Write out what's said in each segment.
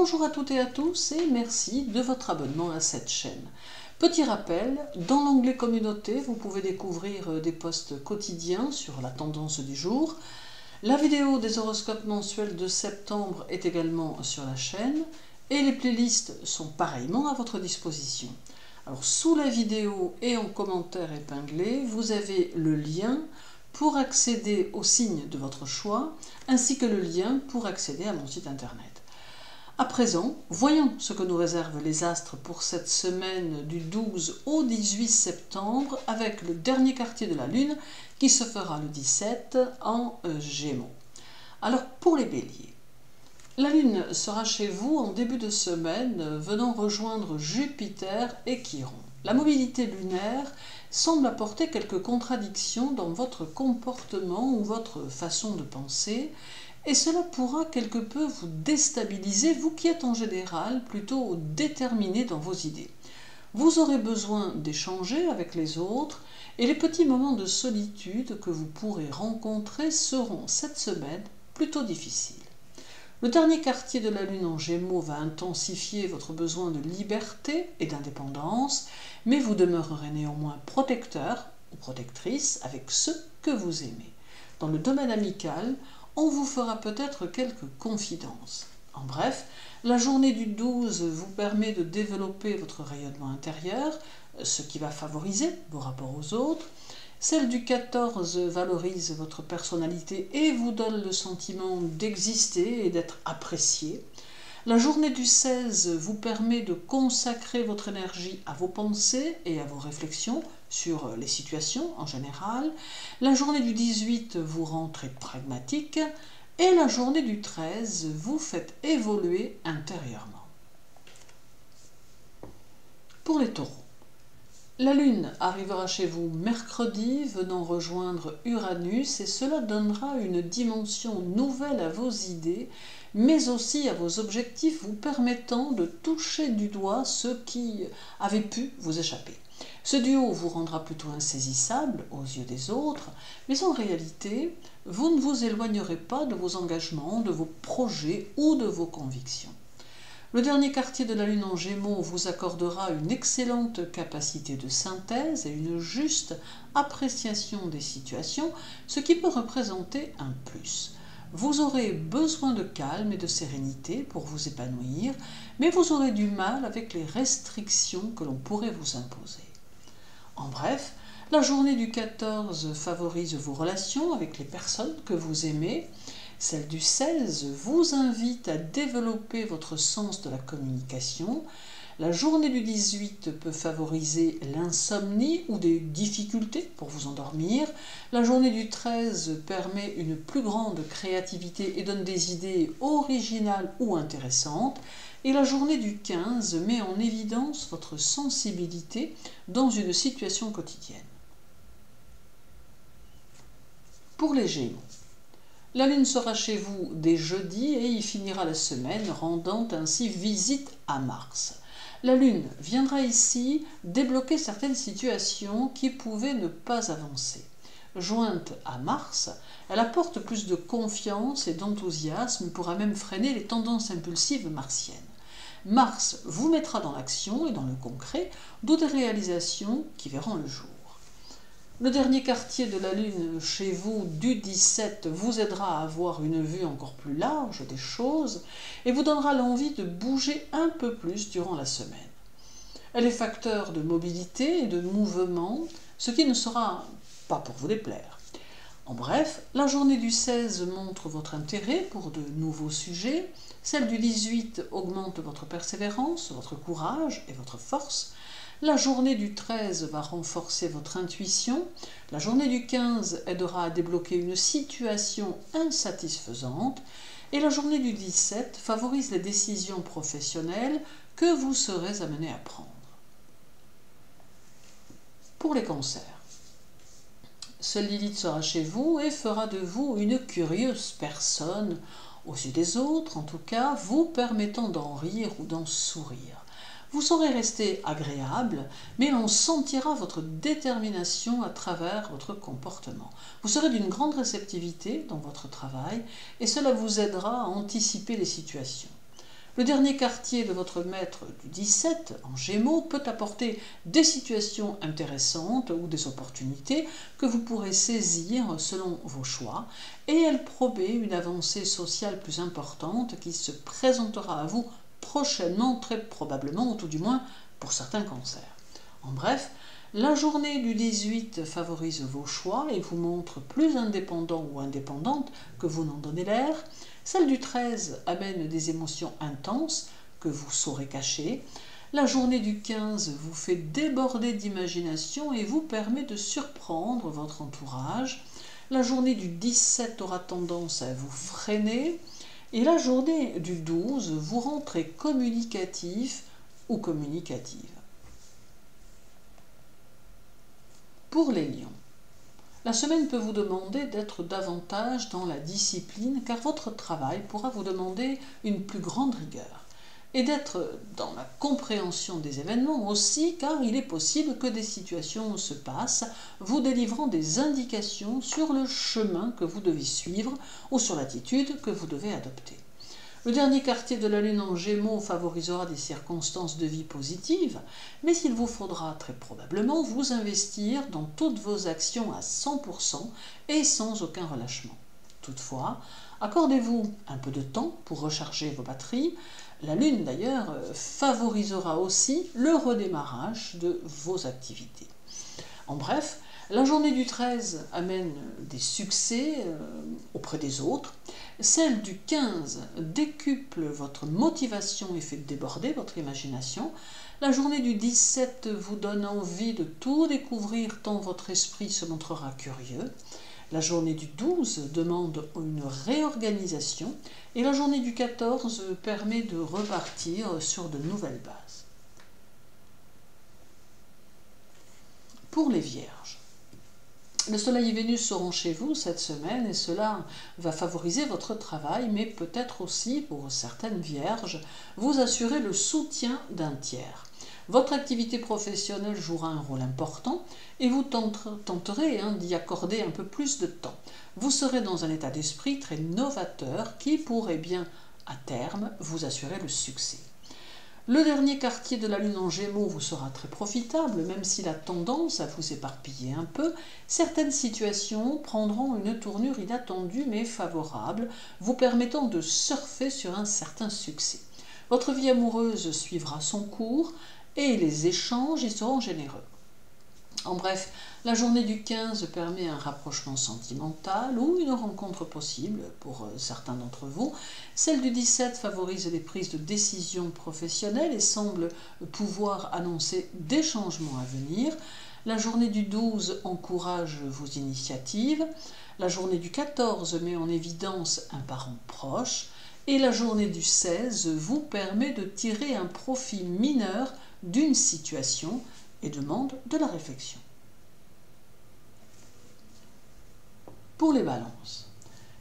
Bonjour à toutes et à tous et merci de votre abonnement à cette chaîne. Petit rappel, dans l'onglet communauté, vous pouvez découvrir des posts quotidiens sur la tendance du jour. La vidéo des horoscopes mensuels de septembre est également sur la chaîne et les playlists sont pareillement à votre disposition. Alors sous la vidéo et en commentaire épinglé, vous avez le lien pour accéder au signe de votre choix ainsi que le lien pour accéder à mon site internet. À présent, voyons ce que nous réservent les astres pour cette semaine du 12 au 18 septembre avec le dernier quartier de la Lune qui se fera le 17 en Gémeaux. Alors pour les béliers, la Lune sera chez vous en début de semaine venant rejoindre Jupiter et Chiron. La mobilité lunaire semble apporter quelques contradictions dans votre comportement ou votre façon de penser et cela pourra quelque peu vous déstabiliser, vous qui êtes en général plutôt déterminé dans vos idées. Vous aurez besoin d'échanger avec les autres et les petits moments de solitude que vous pourrez rencontrer seront cette semaine plutôt difficiles. Le dernier quartier de la Lune en Gémeaux va intensifier votre besoin de liberté et d'indépendance, mais vous demeurerez néanmoins protecteur ou protectrice avec ceux que vous aimez. Dans le domaine amical, on vous fera peut-être quelques confidences. En bref, la journée du 12 vous permet de développer votre rayonnement intérieur, ce qui va favoriser vos rapports aux autres. Celle du 14 valorise votre personnalité et vous donne le sentiment d'exister et d'être apprécié. La journée du 16 vous permet de consacrer votre énergie à vos pensées et à vos réflexions sur les situations en général. La journée du 18 vous rend très pragmatique et la journée du 13 vous fait évoluer intérieurement. Pour les taureaux, la Lune arrivera chez vous mercredi, venant rejoindre Uranus, et cela donnera une dimension nouvelle à vos idées, mais aussi à vos objectifs, vous permettant de toucher du doigt ce qui avait pu vous échapper. Ce duo vous rendra plutôt insaisissable aux yeux des autres, mais en réalité, vous ne vous éloignerez pas de vos engagements, de vos projets ou de vos convictions. Le dernier quartier de la Lune en Gémeaux vous accordera une excellente capacité de synthèse et une juste appréciation des situations, ce qui peut représenter un plus. Vous aurez besoin de calme et de sérénité pour vous épanouir, mais vous aurez du mal avec les restrictions que l'on pourrait vous imposer. En bref, la journée du 14 favorise vos relations avec les personnes que vous aimez. Celle du 16 vous invite à développer votre sens de la communication. La journée du 18 peut favoriser l'insomnie ou des difficultés pour vous endormir. La journée du 13 permet une plus grande créativité et donne des idées originales ou intéressantes. Et la journée du 15 met en évidence votre sensibilité dans une situation quotidienne. Pour les Gémeaux, la Lune sera chez vous dès jeudi et y finira la semaine, rendant ainsi visite à Mars. La Lune viendra ici débloquer certaines situations qui pouvaient ne pas avancer. Jointe à Mars, elle apporte plus de confiance et d'enthousiasme, pourra même freiner les tendances impulsives martiennes. Mars vous mettra dans l'action et dans le concret, d'où des réalisations qui verront le jour. Le dernier quartier de la Lune chez vous du 17 vous aidera à avoir une vue encore plus large des choses et vous donnera l'envie de bouger un peu plus durant la semaine. Elle est facteur de mobilité et de mouvement, ce qui ne sera pas pour vous déplaire. En bref, la journée du 16 montre votre intérêt pour de nouveaux sujets, celle du 18 augmente votre persévérance, votre courage et votre force. La journée du 13 va renforcer votre intuition. La journée du 15 aidera à débloquer une situation insatisfaisante. Et la journée du 17 favorise les décisions professionnelles que vous serez amené à prendre. Pour les cancers, seule Lilith sera chez vous et fera de vous une curieuse personne, aux yeux des autres en tout cas, vous permettant d'en rire ou d'en sourire. Vous saurez rester agréable, mais l'on sentira votre détermination à travers votre comportement. Vous serez d'une grande réceptivité dans votre travail et cela vous aidera à anticiper les situations. Le dernier quartier de votre maître du 17 en Gémeaux peut apporter des situations intéressantes ou des opportunités que vous pourrez saisir selon vos choix et elle promet une avancée sociale plus importante qui se présentera à vous prochainement, très probablement, ou tout du moins pour certains cancers. En bref, la journée du 18 favorise vos choix et vous montre plus indépendant ou indépendante que vous n'en donnez l'air. Celle du 13 amène des émotions intenses que vous saurez cacher. La journée du 15 vous fait déborder d'imagination et vous permet de surprendre votre entourage. La journée du 17 aura tendance à vous freiner. Et la journée du 12 vous rend très communicatif ou communicative. Pour les lions, la semaine peut vous demander d'être davantage dans la discipline car votre travail pourra vous demander une plus grande rigueur et d'être dans la compréhension des événements aussi car il est possible que des situations se passent vous délivrant des indications sur le chemin que vous devez suivre ou sur l'attitude que vous devez adopter. Le dernier quartier de la Lune en Gémeaux favorisera des circonstances de vie positives, mais il vous faudra très probablement vous investir dans toutes vos actions à 100% et sans aucun relâchement. Toutefois, accordez-vous un peu de temps pour recharger vos batteries. La Lune, d'ailleurs, favorisera aussi le redémarrage de vos activités. En bref, la journée du 13 amène des succès auprès des autres. Celle du 15 décuple votre motivation et fait déborder votre imagination. La journée du 17 vous donne envie de tout découvrir tant votre esprit se montrera curieux. La journée du 12 demande une réorganisation et la journée du 14 permet de repartir sur de nouvelles bases. Pour les Vierges, le Soleil et Vénus seront chez vous cette semaine et cela va favoriser votre travail, mais peut-être aussi, pour certaines Vierges, vous assurer le soutien d'un tiers. Votre activité professionnelle jouera un rôle important et vous tenterez d'y accorder un peu plus de temps. Vous serez dans un état d'esprit très novateur qui pourrait bien, à terme, vous assurer le succès. Le dernier quartier de la Lune en Gémeaux vous sera très profitable, même s'il a tendance à vous éparpiller un peu. Certaines situations prendront une tournure inattendue mais favorable, vous permettant de surfer sur un certain succès. Votre vie amoureuse suivra son cours et les échanges y seront généreux. En bref, la journée du 15 permet un rapprochement sentimental ou une rencontre possible pour certains d'entre vous. Celle du 17 favorise les prises de décisions professionnelles et semble pouvoir annoncer des changements à venir. La journée du 12 encourage vos initiatives. La journée du 14 met en évidence un parent proche. Et la journée du 16 vous permet de tirer un profit mineur d'une situation et demande de la réflexion. Pour les balances,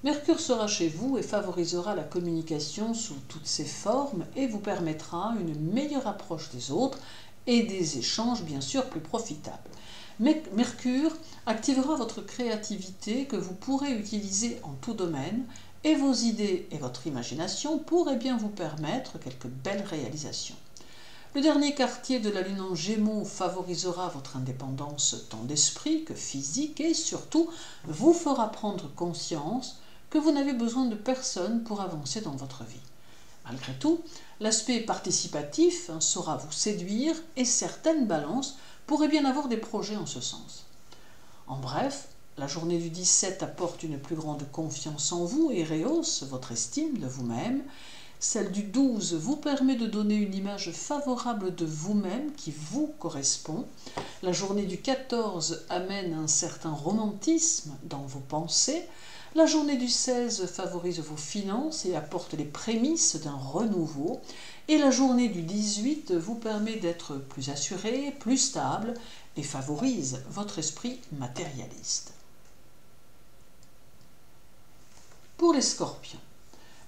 Mercure sera chez vous et favorisera la communication sous toutes ses formes et vous permettra une meilleure approche des autres et des échanges bien sûr plus profitables. Mais Mercure activera votre créativité que vous pourrez utiliser en tout domaine et vos idées et votre imagination pourraient bien vous permettre quelques belles réalisations. Le dernier quartier de la Lune en Gémeaux favorisera votre indépendance tant d'esprit que physique et surtout vous fera prendre conscience que vous n'avez besoin de personne pour avancer dans votre vie. Malgré tout, l'aspect participatif saura vous séduire et certaines balances pourraient bien avoir des projets en ce sens. En bref, la journée du 17 apporte une plus grande confiance en vous et rehausse votre estime de vous-même. Celle du 12 vous permet de donner une image favorable de vous-même qui vous correspond. La journée du 14 amène un certain romantisme dans vos pensées. La journée du 16 favorise vos finances et apporte les prémices d'un renouveau. Et la journée du 18 vous permet d'être plus assuré, plus stable et favorise votre esprit matérialiste. Pour les Scorpions,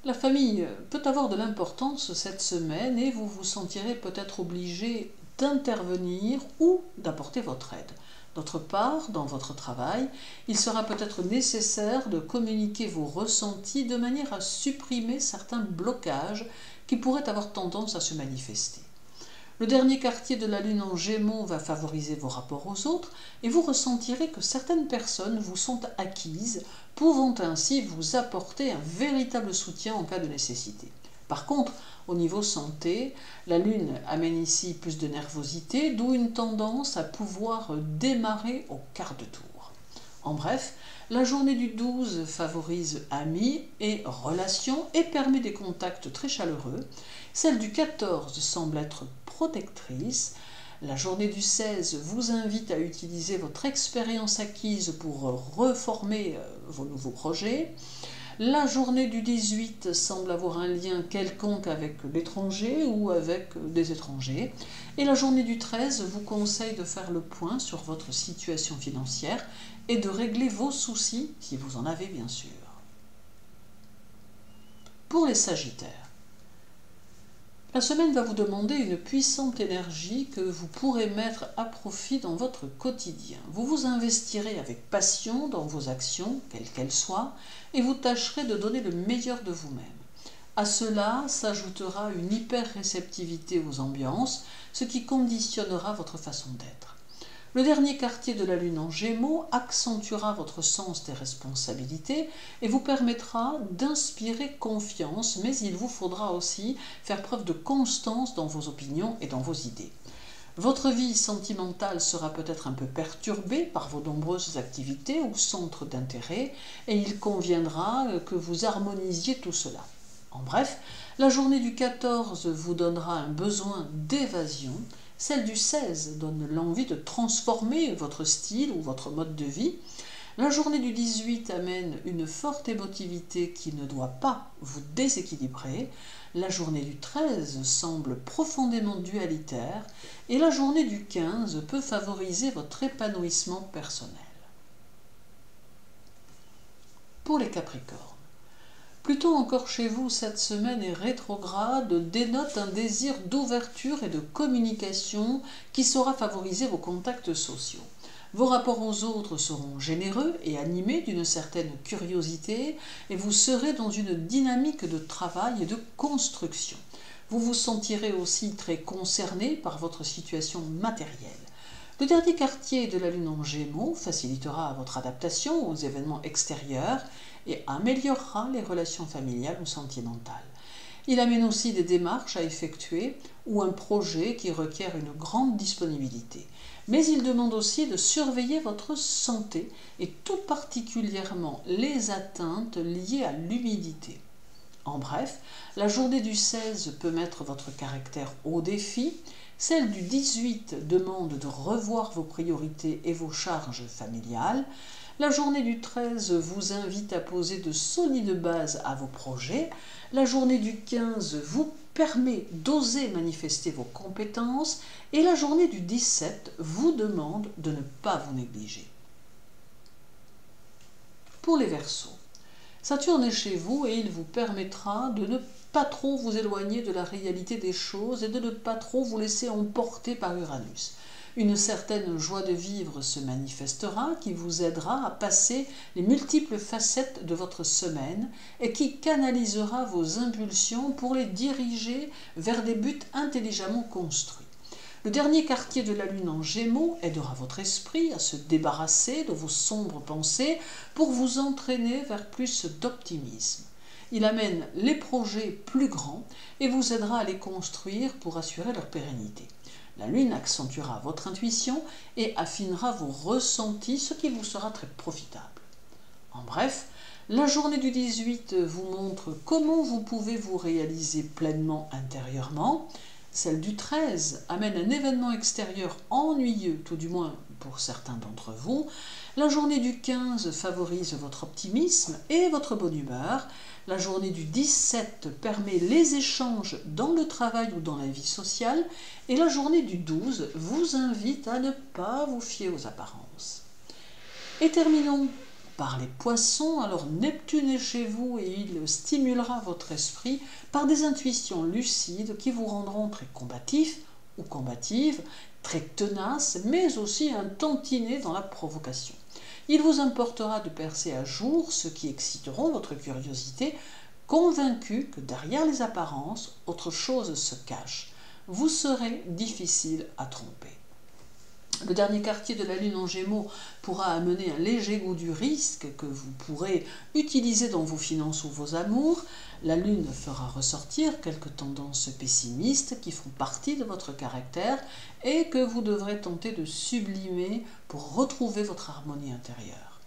la famille peut avoir de l'importance cette semaine et vous vous sentirez peut-être obligé d'intervenir ou d'apporter votre aide. D'autre part, dans votre travail, il sera peut-être nécessaire de communiquer vos ressentis de manière à supprimer certains blocages qui pourraient avoir tendance à se manifester. Le dernier quartier de la Lune en Gémeaux va favoriser vos rapports aux autres et vous ressentirez que certaines personnes vous sont acquises, pouvant ainsi vous apporter un véritable soutien en cas de nécessité. Par contre, au niveau santé, la Lune amène ici plus de nervosité, d'où une tendance à pouvoir démarrer au quart de tour. En bref, la journée du 12 favorise amis et relations et permet des contacts très chaleureux. Celle du 14 semble être protectrice. La journée du 16 vous invite à utiliser votre expérience acquise pour reformer vos nouveaux projets. La journée du 18 semble avoir un lien quelconque avec l'étranger ou avec des étrangers. Et la journée du 13 vous conseille de faire le point sur votre situation financière et de régler vos soucis, si vous en avez bien sûr. Pour les Sagittaires, la semaine va vous demander une puissante énergie que vous pourrez mettre à profit dans votre quotidien. Vous vous investirez avec passion dans vos actions, quelles qu'elles soient, et vous tâcherez de donner le meilleur de vous-même. À cela s'ajoutera une hyper-réceptivité aux ambiances, ce qui conditionnera votre façon d'être. Le dernier quartier de la Lune en Gémeaux accentuera votre sens des responsabilités et vous permettra d'inspirer confiance, mais il vous faudra aussi faire preuve de constance dans vos opinions et dans vos idées. Votre vie sentimentale sera peut-être un peu perturbée par vos nombreuses activités ou centres d'intérêt et il conviendra que vous harmonisiez tout cela. En bref, la journée du 14 vous donnera un besoin d'évasion. Celle du 16 donne l'envie de transformer votre style ou votre mode de vie. La journée du 18 amène une forte émotivité qui ne doit pas vous déséquilibrer. La journée du 13 semble profondément dualitaire et la journée du 15 peut favoriser votre épanouissement personnel. Pour les Capricornes, Pluton encore chez vous cette semaine est rétrograde, dénote un désir d'ouverture et de communication qui saura favoriser vos contacts sociaux. Vos rapports aux autres seront généreux et animés d'une certaine curiosité et vous serez dans une dynamique de travail et de construction. Vous vous sentirez aussi très concerné par votre situation matérielle. Le dernier quartier de la Lune en Gémeaux facilitera votre adaptation aux événements extérieurs et améliorera les relations familiales ou sentimentales. Il amène aussi des démarches à effectuer ou un projet qui requiert une grande disponibilité. Mais il demande aussi de surveiller votre santé et tout particulièrement les atteintes liées à l'humidité. En bref, la journée du 16 peut mettre votre caractère au défi. Celle du 18 demande de revoir vos priorités et vos charges familiales. La journée du 13 vous invite à poser de solides bases à vos projets. La journée du 15 vous permet d'oser manifester vos compétences. Et la journée du 17 vous demande de ne pas vous négliger. Pour les Verseaux, Saturne est chez vous et il vous permettra de ne pas trop vous éloigner de la réalité des choses et de ne pas trop vous laisser emporter par Uranus. Une certaine joie de vivre se manifestera qui vous aidera à passer les multiples facettes de votre semaine et qui canalisera vos impulsions pour les diriger vers des buts intelligemment construits. Le dernier quartier de la Lune en Gémeaux aidera votre esprit à se débarrasser de vos sombres pensées pour vous entraîner vers plus d'optimisme. Il amène les projets plus grands et vous aidera à les construire pour assurer leur pérennité. La Lune accentuera votre intuition et affinera vos ressentis, ce qui vous sera très profitable. En bref, la journée du 18 vous montre comment vous pouvez vous réaliser pleinement intérieurement. Celle du 13 amène un événement extérieur ennuyeux, tout du moins pour certains d'entre vous. La journée du 15 favorise votre optimisme et votre bonne humeur. La journée du 17 permet les échanges dans le travail ou dans la vie sociale. Et la journée du 12 vous invite à ne pas vous fier aux apparences. Et terminons par les Poissons. Alors Neptune est chez vous et il stimulera votre esprit par des intuitions lucides qui vous rendront très combatif ou combative, très tenace, mais aussi un tantinet dans la provocation. Il vous importera de percer à jour ceux qui exciteront votre curiosité, convaincu que derrière les apparences, autre chose se cache. Vous serez difficile à tromper. Le dernier quartier de la Lune en Gémeaux pourra amener un léger goût du risque que vous pourrez utiliser dans vos finances ou vos amours. La Lune fera ressortir quelques tendances pessimistes qui font partie de votre caractère et que vous devrez tenter de sublimer pour retrouver votre harmonie intérieure.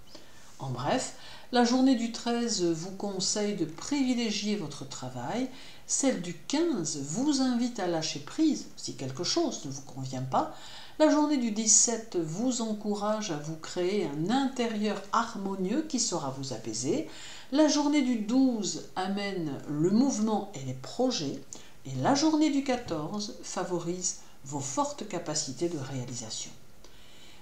En bref, la journée du 13 vous conseille de privilégier votre travail. Celle du 15 vous invite à lâcher prise si quelque chose ne vous convient pas. La journée du 17 vous encourage à vous créer un intérieur harmonieux qui saura vous apaiser. La journée du 12 amène le mouvement et les projets. Et la journée du 14 favorise vos fortes capacités de réalisation.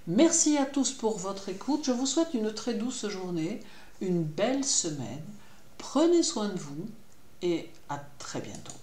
Merci à tous pour votre écoute. Je vous souhaite une très douce journée, une belle semaine. Prenez soin de vous et à très bientôt.